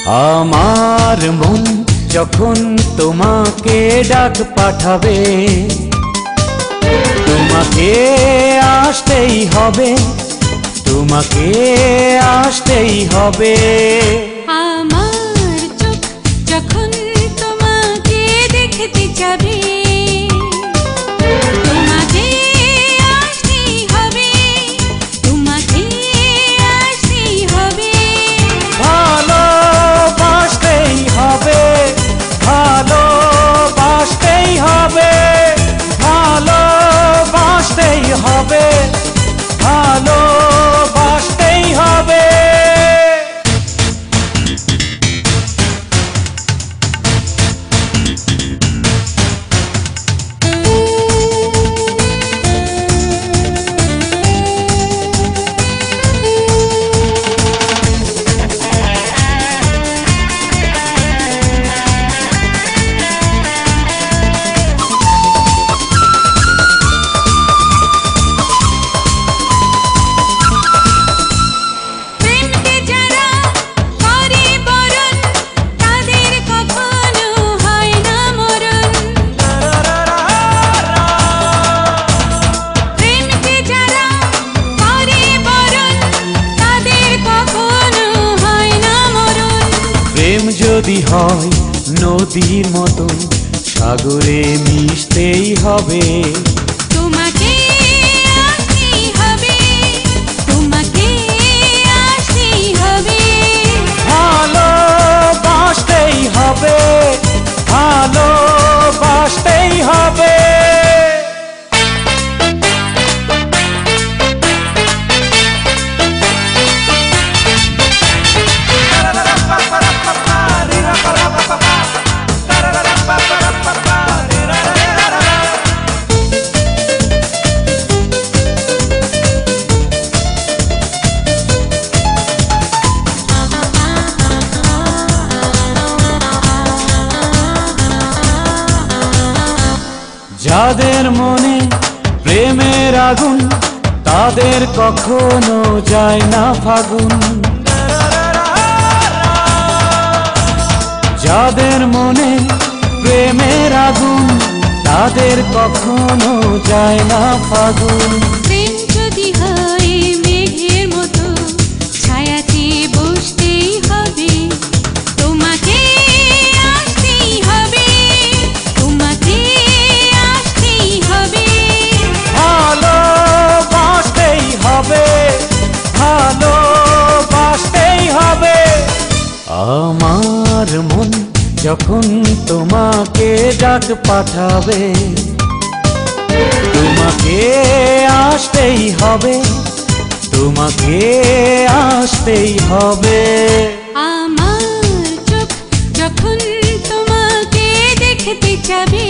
আমার মন যখন তোমাকে ডাক পাঠাবে, তোমাকে আসতেই হবে, তোমাকে আসতেই হবে। আমার চোখ যখন তোমাকে দেখতে যাবে, তোমাকে আসতেই হবে, তোমাকে আসতেই হবে। ভালোবাসতেই হবে, ভালোবাসতেই হবে, ভালোবাসতেই হবে, ভালোবাসতেই হবে। প্রেম যদি হয় নদীর মতো সাগরে মিশতেই হবে, তোমাকে আসতেই হবে, তোমাকে আসতেই হবে। ভালোবাসতেই হবে, ভালোবাসতেই হবে। যাদের মনে প্রেমের আগুন, তাদের কখনো যায় না ফাগুন। যাদের মনে প্রেমের আগুন, তাদের কখনো যায় না ফাগুন। প্রেম যদি হয় মেঘের মতো ছায়াতে বসতেই হবে, তোমাকে আসতেই হবে, তোমাকে আসতেই হবে। ভালোবাসতেই হবে, ভালোবাসতেই হবে। আমার মন যখন তোমাকে ডাক পাঠাবে, তোমাকে আসতেই হবে, তোমাকে আসতেই হবে। আমার চোখ যখন তোমাকে দেখতে যাবে,